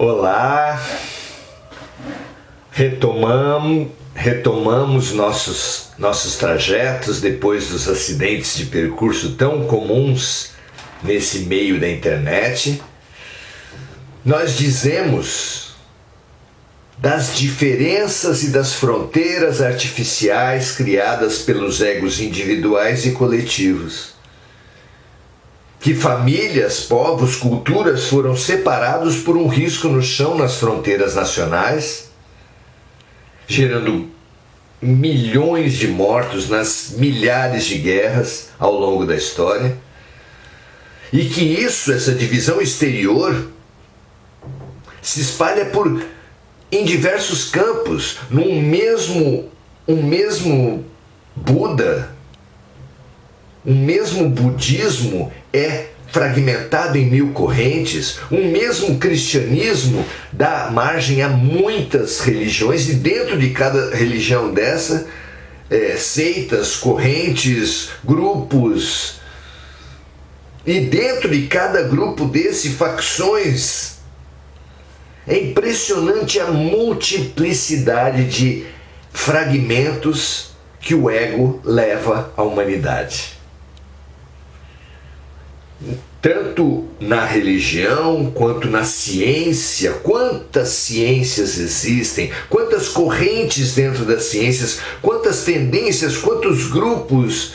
Olá, retomamos nossos trajetos depois dos acidentes de percurso tão comuns nesse meio da internet. Nós dizemos das diferenças e das fronteiras artificiais criadas pelos egos individuais e coletivos. Que famílias, povos, culturas foram separados por um risco no chão nas fronteiras nacionais, gerando milhões de mortos nas milhares de guerras ao longo da história, e que essa divisão exterior, se espalha em diversos campos, um mesmo Buda, um mesmo budismo é fragmentado em 1000 correntes, um mesmo cristianismo dá margem a muitas religiões, e dentro de cada religião dessa, seitas, correntes, grupos, e dentro de cada grupo desse, facções. É impressionante a multiplicidade de fragmentos que o ego leva à humanidade. Tanto na religião quanto na ciência, quantas ciências existem, quantas correntes dentro das ciências, quantas tendências, quantos grupos,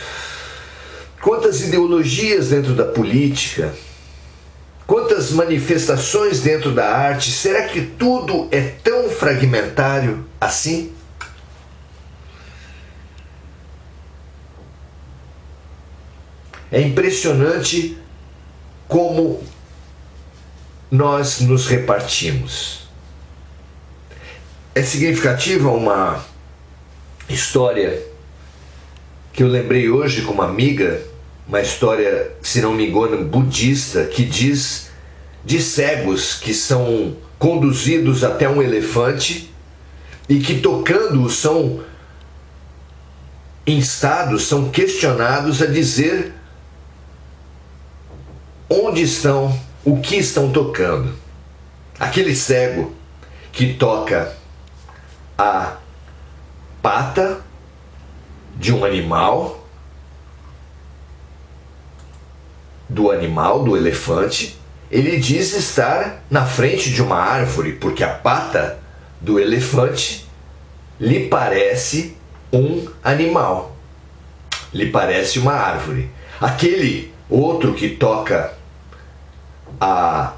quantas ideologias dentro da política, quantas manifestações dentro da arte. Será que tudo é tão fragmentário assim? É impressionante como nós nos repartimos. É significativa uma história que eu lembrei hoje com uma amiga, uma história, se não me engano, budista, que diz de cegos que são conduzidos até um elefante e que, tocando-o, são instados, são questionados a dizer onde estão, o que estão tocando. Aquele cego que toca a pata de um animal, do elefante, ele diz estar na frente de uma árvore, porque a pata do elefante lhe parece um animal, lhe parece uma árvore. Aquele outro que toca a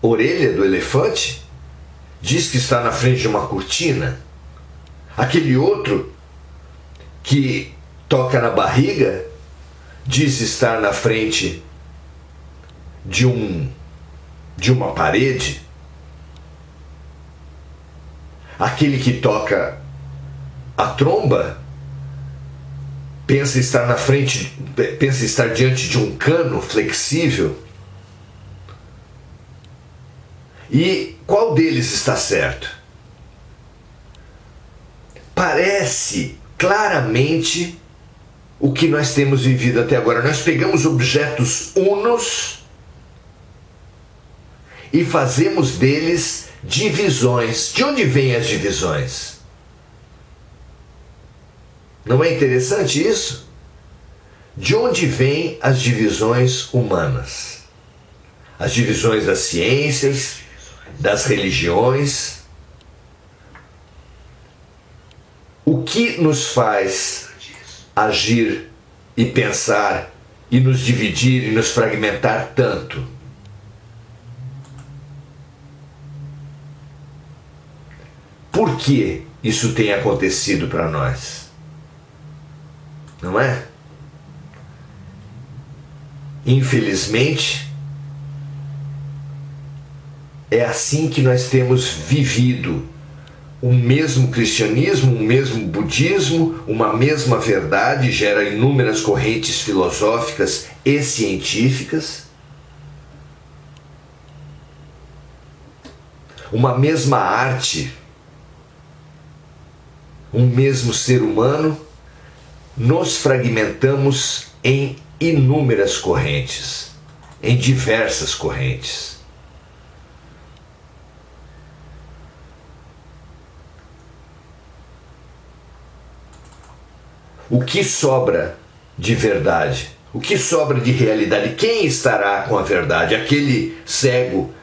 orelha do elefante diz que está na frente de uma cortina. Aquele outro que toca na barriga diz estar na frente de uma parede. Aquele que toca a tromba pensa estar diante de um cano flexível. E qual deles está certo? Parece claramente o que nós temos vivido até agora. Nós pegamos objetos unos e fazemos deles divisões. De onde vêm as divisões? Não é interessante isso? De onde vêm as divisões humanas? As divisões das ciências, das religiões. O que nos faz agir e pensar e nos dividir e nos fragmentar tanto? Por que isso tem acontecido para nós? Não é? Infelizmente, é assim que nós temos vivido o mesmo cristianismo, o mesmo budismo, uma mesma verdade, gera inúmeras correntes filosóficas e científicas, uma mesma arte, um mesmo ser humano. Nos fragmentamos em inúmeras correntes, em diversas correntes. o que sobra de verdade? O que sobra de realidade? Quem estará com a verdade? Aquele cego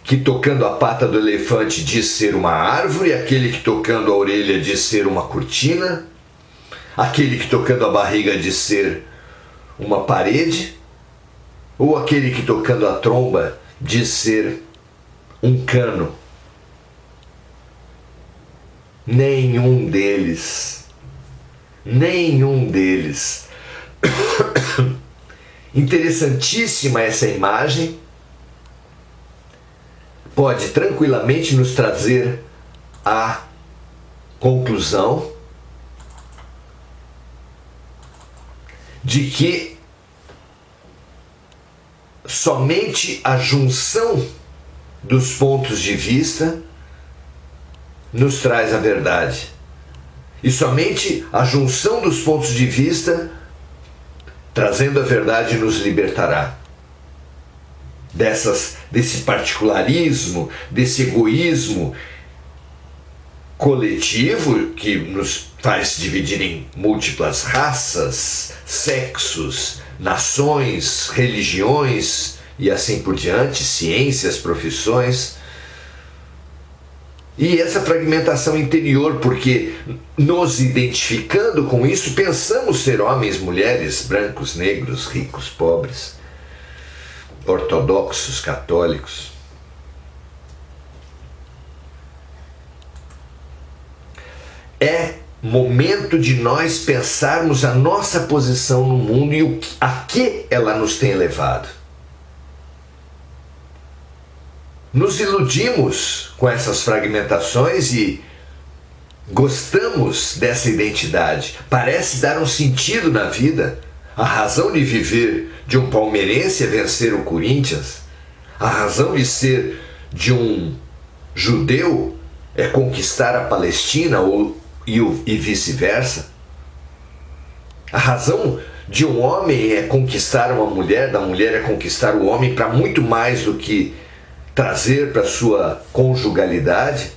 que tocando a pata do elefante diz ser uma árvore, aquele que tocando a orelha diz ser uma cortina, aquele que tocando a barriga diz ser uma parede, ou aquele que tocando a tromba diz ser um cano? Nenhum deles. Nenhum deles. Interessantíssima essa imagem. Pode tranquilamente nos trazer a conclusão de que somente a junção dos pontos de vista nos traz a verdade. E somente a junção dos pontos de vista, trazendo a verdade, nos libertará desse particularismo, desse egoísmo coletivo que nos faz dividir em múltiplas raças, sexos, nações, religiões e assim por diante, ciências, profissões. E essa fragmentação interior, porque nos identificando com isso, pensamos ser homens, mulheres, brancos, negros, ricos, pobres, ortodoxos, católicos. É momento de nós pensarmos a nossa posição no mundo e a que ela nos tem levado. Nos iludimos com essas fragmentações e gostamos dessa identidade. Parece dar um sentido na vida. A razão de viver de um palmeirense é vencer o Corinthians. A razão de ser de um judeu é conquistar a Palestina e vice-versa. A razão de um homem é conquistar uma mulher, da mulher é conquistar o homem, para muito mais do que trazer para sua conjugalidade.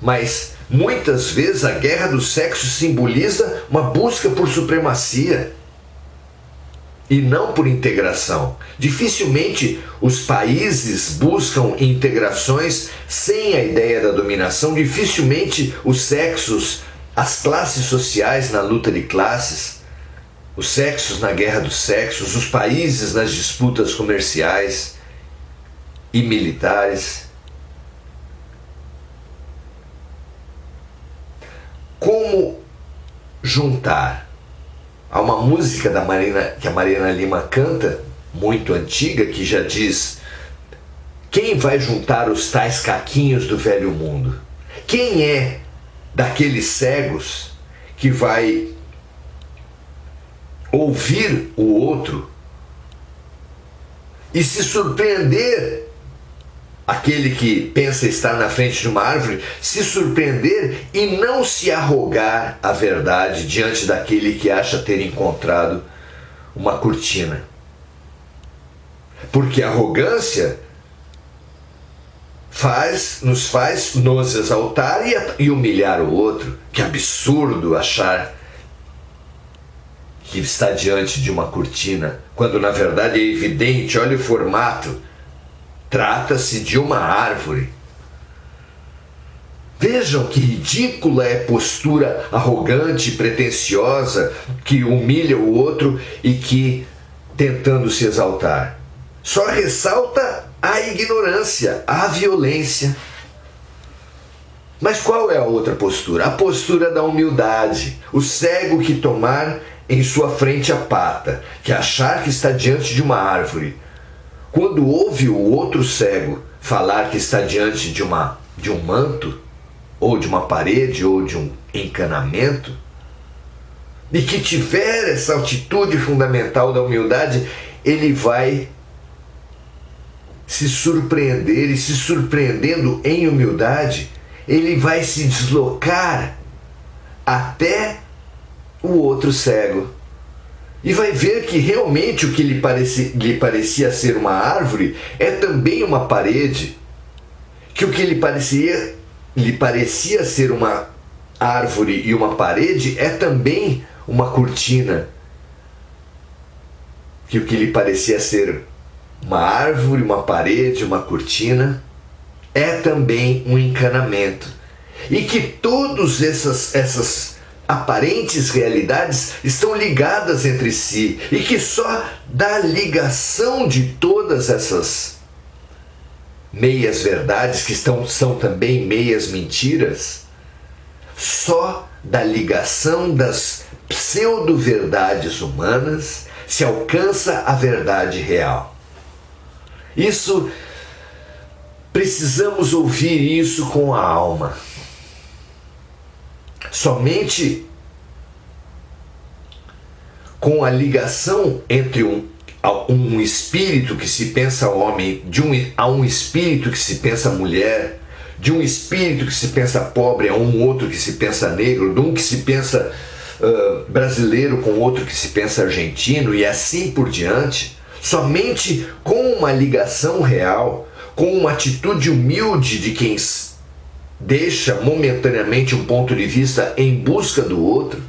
Mas muitas vezes a guerra do sexo simboliza uma busca por supremacia e não por integração. Dificilmente os países buscam integrações sem a ideia da dominação. Dificilmente os sexos, as classes sociais na luta de classes, os sexos na guerra dos sexos, os países nas disputas comerciais e militares. Como juntar? Há uma música que a Marina Lima canta, muito antiga, que já diz: quem vai juntar os tais caquinhos do velho mundo? Quem é daqueles cegos que vai ouvir o outro e se surpreender? Aquele que pensa estar na frente de uma árvore, se surpreender e não se arrogar a verdade diante daquele que acha ter encontrado uma cortina. Porque a arrogância nos faz nos exaltar e humilhar o outro. Que absurdo achar que está diante de uma cortina, quando na verdade é evidente, olha o formato. Trata-se de uma árvore. Vejam que ridícula é a postura arrogante e pretensiosa que humilha o outro e que, tentando se exaltar, só ressalta a ignorância, a violência. Mas qual é a outra postura? A postura da humildade. O cego que tomar em sua frente a pata, que achar que está diante de uma árvore, quando ouve o outro cego falar que está diante de um manto, ou de uma parede, ou de um encanamento, e que tiver essa atitude fundamental da humildade, ele vai se surpreender, e se surpreendendo em humildade, ele vai se deslocar até o outro cego. E vai ver que realmente o que lhe parecia ser uma árvore é também uma parede. Que o que lhe parecia ser uma árvore e uma parede é também uma cortina, que o que lhe parecia ser uma árvore, uma parede, uma cortina, é também um encanamento. E que todas essas aparentes realidades estão ligadas entre si, e que só da ligação de todas essas meias verdades, que são também meias mentiras, só da ligação das pseudo-verdades humanas se alcança a verdade real. Isso, precisamos ouvir isso com a alma. Somente com a ligação entre um espírito que se pensa homem, a um espírito que se pensa mulher, de um espírito que se pensa pobre a um outro que se pensa negro, de um que se pensa brasileiro com outro que se pensa argentino, e assim por diante, somente com uma ligação real, com uma atitude humilde de quem deixa momentaneamente um ponto de vista em busca do outro,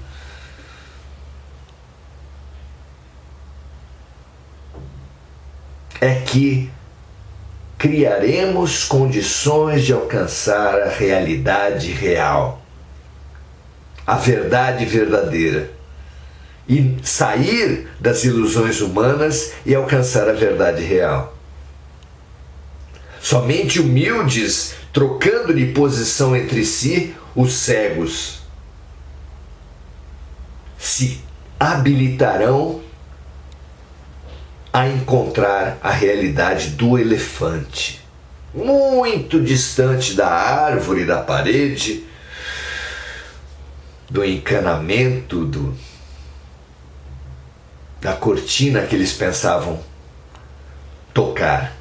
é que criaremos condições de alcançar a realidade real, a verdade verdadeira, e sair das ilusões humanas e alcançar a verdade real. Somente humildes, trocando de posição entre si, os cegos se habilitarão a encontrar a realidade do elefante, muito distante da árvore, da parede, do encanamento, da cortina que eles pensavam tocar.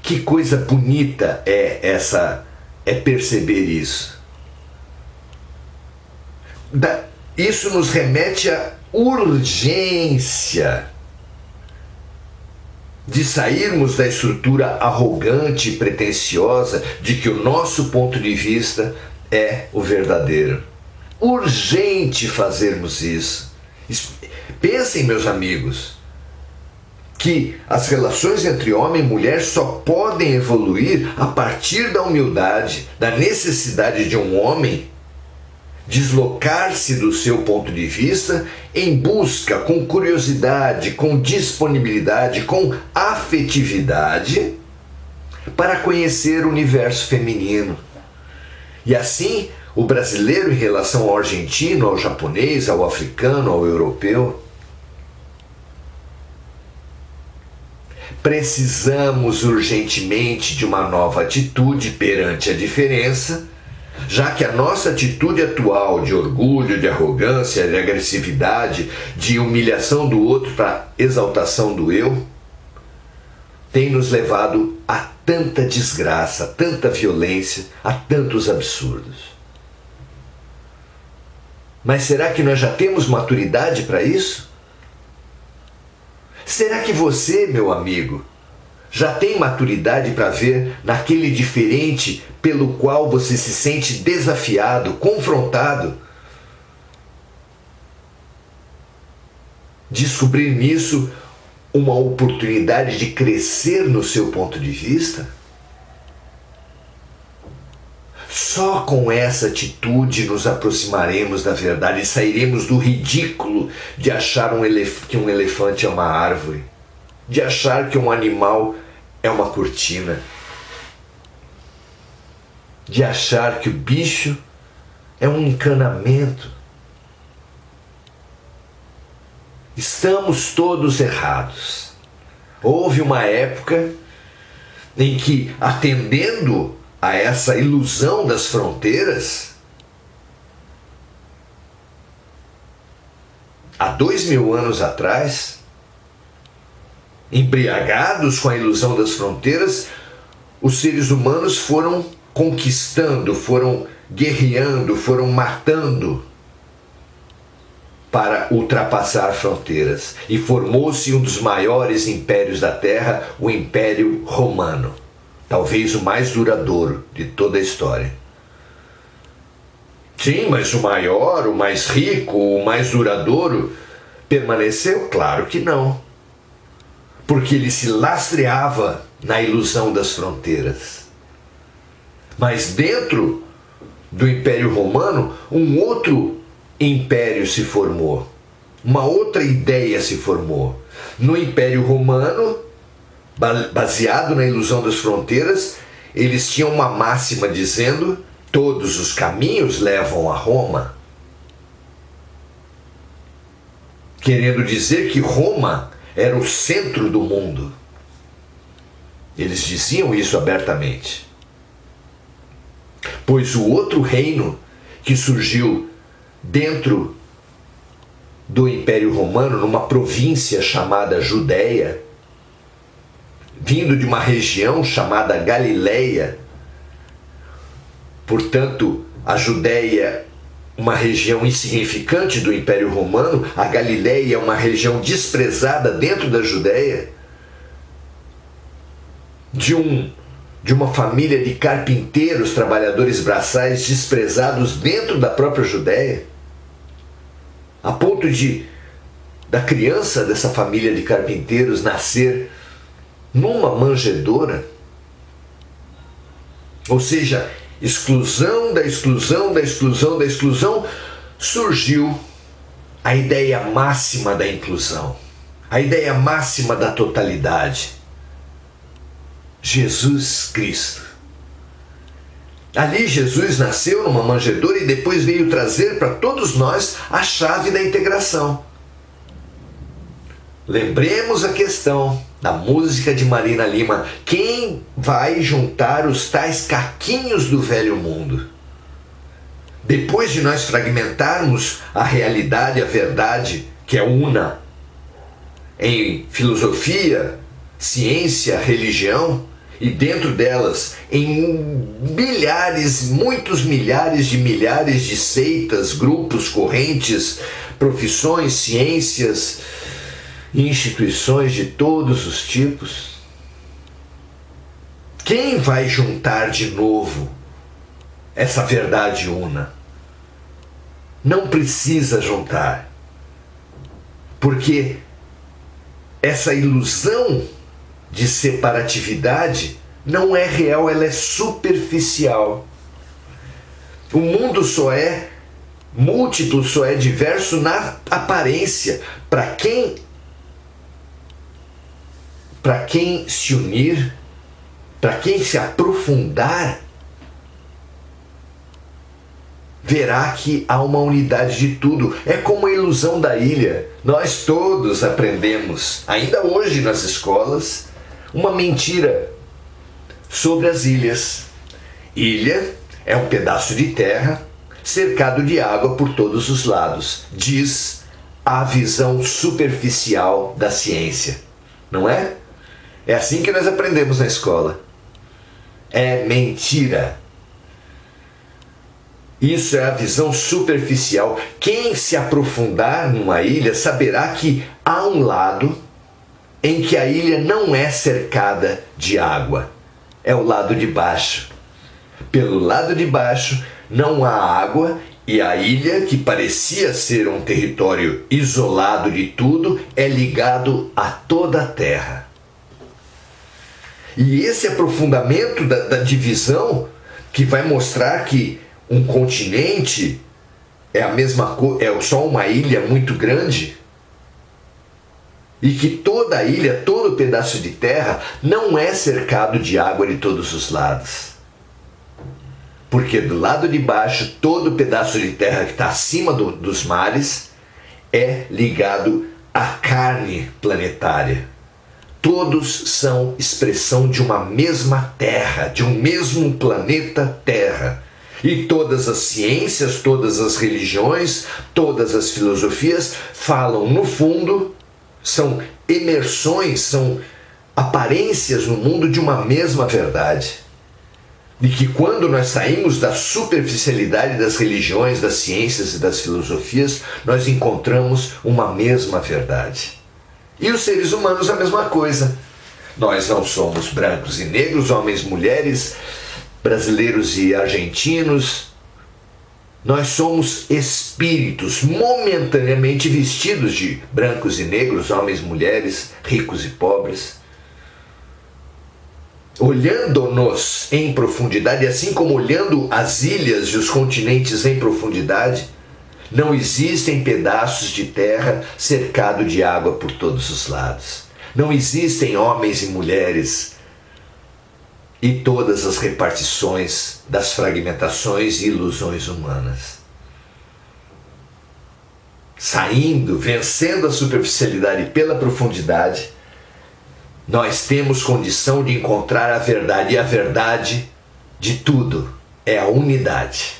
Que coisa bonita é perceber isso. Isso nos remete à urgência de sairmos da estrutura arrogante e pretensiosa de que o nosso ponto de vista é o verdadeiro. Urgente fazermos isso. Pensem, meus amigos, que as relações entre homem e mulher só podem evoluir a partir da humildade, da necessidade de um homem deslocar-se do seu ponto de vista em busca, com curiosidade, com disponibilidade, com afetividade, para conhecer o universo feminino. E assim, o brasileiro em relação ao argentino, ao japonês, ao africano, ao europeu. Precisamos urgentemente de uma nova atitude perante a diferença, já que a nossa atitude atual de orgulho, de arrogância, de agressividade, de humilhação do outro para exaltação do eu, tem nos levado a tanta desgraça, a tanta violência, a tantos absurdos. Mas será que nós já temos maturidade para isso? Será que você, meu amigo, já tem maturidade para ver naquele diferente pelo qual você se sente desafiado, confrontado? Descobrir nisso uma oportunidade de crescer no seu ponto de vista? Só com essa atitude nos aproximaremos da verdade e sairemos do ridículo de achar que um elefante é uma árvore, de achar que um animal é uma cortina, de achar que o bicho é um encanamento. Estamos todos errados. Houve uma época em que, atendendo a essa ilusão das fronteiras, há 2000 anos atrás, embriagados com a ilusão das fronteiras, os seres humanos foram conquistando, foram guerreando, foram matando para ultrapassar fronteiras. E formou-se um dos maiores impérios da Terra, o Império Romano. Talvez o mais duradouro de toda a história. Sim, mas o maior, o mais rico, o mais duradouro permaneceu? Claro que não. Porque ele se lastreava na ilusão das fronteiras. Mas dentro do Império Romano, um outro império se formou. Uma outra ideia se formou. No Império Romano, baseado na ilusão das fronteiras, eles tinham uma máxima dizendo: todos os caminhos levam a Roma. Querendo dizer que Roma era o centro do mundo. Eles diziam isso abertamente. Pois o outro reino que surgiu dentro do Império Romano, numa província chamada Judéia, vindo de uma região chamada Galileia, portanto, a Judéia, uma região insignificante do Império Romano, a Galileia é uma região desprezada dentro da Judéia, de uma família de carpinteiros, trabalhadores braçais desprezados dentro da própria Judéia, a ponto da criança dessa família de carpinteiros nascer numa manjedoura. Ou seja, exclusão da exclusão da exclusão da exclusão, surgiu a ideia máxima da inclusão, a ideia máxima da totalidade. Jesus Cristo. Ali Jesus nasceu numa manjedoura e depois veio trazer para todos nós a chave da integração. Lembremos a questão da música de Marina Lima: quem vai juntar os tais caquinhos do velho mundo? Depois de nós fragmentarmos a realidade, a verdade, que é una, em filosofia, ciência, religião, e dentro delas, em milhares, muitos milhares de seitas, grupos, correntes, profissões, ciências, instituições de todos os tipos. Quem vai juntar de novo essa verdade una? Não precisa juntar, porque essa ilusão de separatividade não é real, ela é superficial. O mundo só é múltiplo, só é diverso na aparência. Para quem se unir, para quem se aprofundar, verá que há uma unidade de tudo. É como a ilusão da ilha. Nós todos aprendemos, ainda hoje nas escolas, uma mentira sobre as ilhas. Ilha é um pedaço de terra cercado de água por todos os lados, diz a visão superficial da ciência, não é? É assim que nós aprendemos na escola. É mentira. Isso é a visão superficial. Quem se aprofundar numa ilha saberá que há um lado em que a ilha não é cercada de água. É o lado de baixo. Pelo lado de baixo não há água e a ilha, que parecia ser um território isolado de tudo, é ligado a toda a terra. E esse aprofundamento da divisão, que vai mostrar que um continente é a mesma coisa, é só uma ilha muito grande, e que toda a ilha, todo pedaço de terra não é cercado de água de todos os lados. Porque do lado de baixo, todo pedaço de terra que está acima dos mares é ligado à carne planetária. Todos são expressão de uma mesma terra, de um mesmo planeta Terra. E todas as ciências, todas as religiões, todas as filosofias falam, no fundo, são imersões, são aparências no mundo de uma mesma verdade. E que quando nós saímos da superficialidade das religiões, das ciências e das filosofias, nós encontramos uma mesma verdade. E os seres humanos a mesma coisa. Nós não somos brancos e negros, homens, mulheres, brasileiros e argentinos, Nós somos espíritos momentaneamente vestidos de brancos e negros, homens e mulheres, ricos e pobres. Olhando-nos em profundidade, assim como olhando as ilhas e os continentes em profundidade, não existem pedaços de terra cercado de água por todos os lados. Não existem homens e mulheres e todas as repartições das fragmentações e ilusões humanas. Saindo, vencendo a superficialidade pela profundidade, nós temos condição de encontrar a verdade, e a verdade de tudo é a unidade.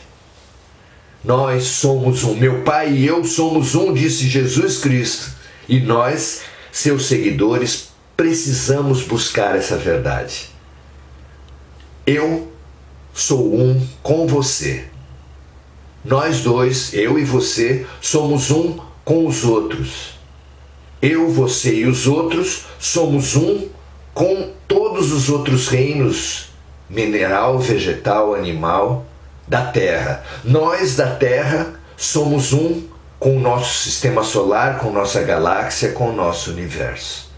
Nós somos um, meu Pai e eu somos um, disse Jesus Cristo, e nós, seus seguidores, precisamos buscar essa verdade. Eu sou um com você. Nós dois, eu e você, somos um com os outros. Eu, você e os outros somos um com todos os outros reinos, mineral, vegetal, animal, da Terra. Nós da Terra somos um com o nosso sistema solar, com nossa galáxia, com o nosso universo.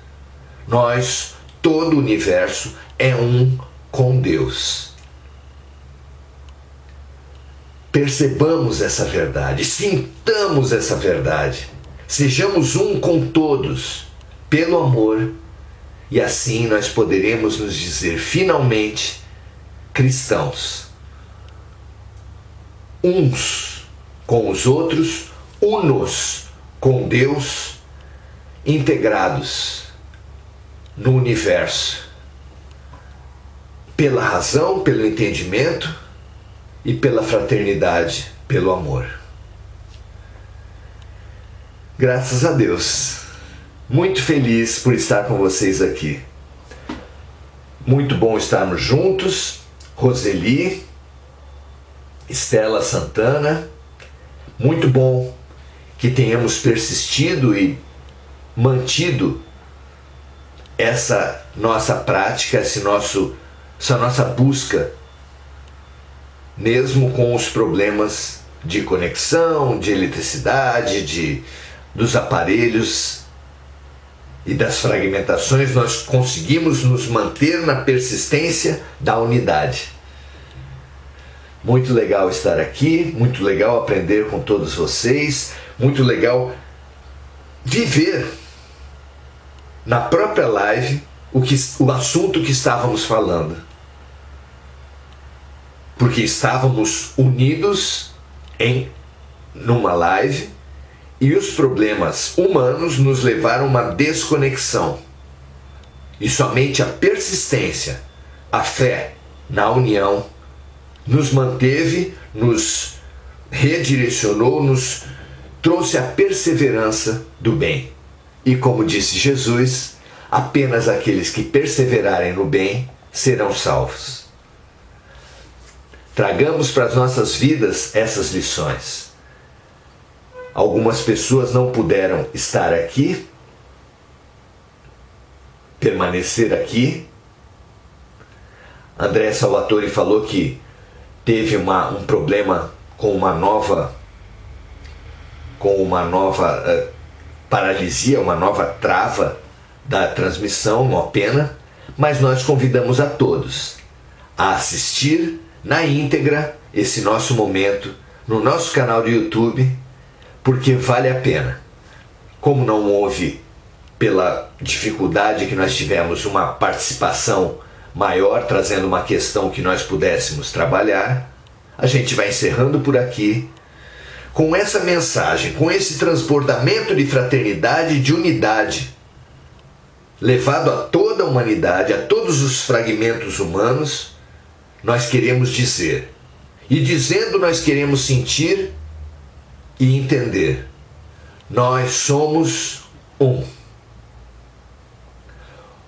Nós, todo o universo, é um com Deus. Percebamos essa verdade, sintamos essa verdade, sejamos um com todos, pelo amor, e assim nós poderemos nos dizer finalmente cristãos, uns com os outros, unos com Deus, integrados no universo, pela razão, pelo entendimento e pela fraternidade, pelo amor. Graças a Deus. Muito feliz por estar com vocês aqui. Muito bom estarmos juntos. Roseli, Estela Santana. Muito bom que tenhamos persistido e mantido essa nossa prática, essa nossa busca, mesmo com os problemas de conexão, de eletricidade, dos aparelhos e das fragmentações, nós conseguimos nos manter na persistência da unidade. Muito legal estar aqui, muito legal aprender com todos vocês, muito legal viver na própria live o assunto que estávamos falando. Porque estávamos unidos numa live e os problemas humanos nos levaram a uma desconexão. E somente a persistência, a fé na união, nos manteve, nos redirecionou, nos trouxe a perseverança do bem. E como disse Jesus, apenas aqueles que perseverarem no bem serão salvos. Tragamos para as nossas vidas essas lições. Algumas pessoas não puderam estar aqui, permanecer aqui. André Salvatore falou que teve um problema com uma nova paralisia, uma nova trava da transmissão, uma pena, mas nós convidamos a todos a assistir na íntegra esse nosso momento no nosso canal do YouTube, porque vale a pena. Como não houve, pela dificuldade que nós tivemos, uma participação maior, trazendo uma questão que nós pudéssemos trabalhar, a gente vai encerrando por aqui, com essa mensagem, com esse transbordamento de fraternidade e de unidade, levado a toda a humanidade, a todos os fragmentos humanos. Nós queremos dizer, e dizendo nós queremos sentir e entender. Nós somos um.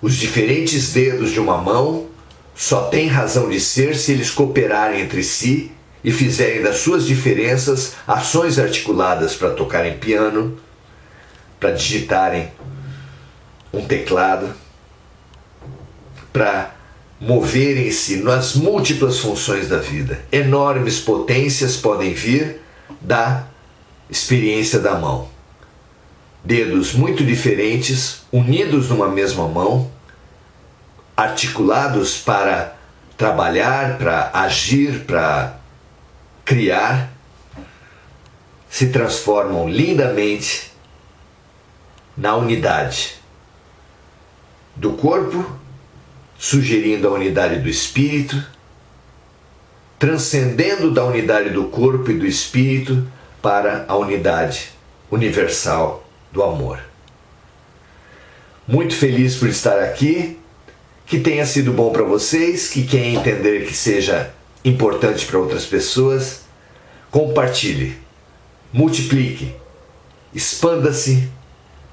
Os diferentes dedos de uma mão só têm razão de ser se eles cooperarem entre si e fizerem das suas diferenças ações articuladas para tocarem piano, para digitarem um teclado, para moverem-se nas múltiplas funções da vida. Enormes potências podem vir da experiência da mão. Dedos muito diferentes, unidos numa mesma mão, articulados para trabalhar, para agir, para criar, se transformam lindamente na unidade do corpo, sugerindo a unidade do espírito, transcendendo da unidade do corpo e do espírito para a unidade universal do amor. Muito feliz por estar aqui, que tenha sido bom para vocês, que quem entender que seja importante para outras pessoas, compartilhe, multiplique, expanda-se,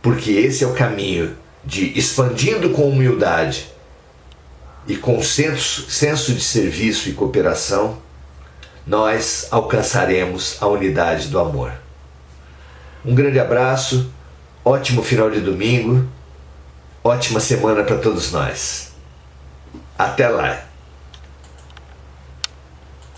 porque esse é o caminho de, expandindo com humildade e com senso de serviço e cooperação, nós alcançaremos a unidade do amor. Um grande abraço, ótimo final de domingo, ótima semana para todos nós. Até lá!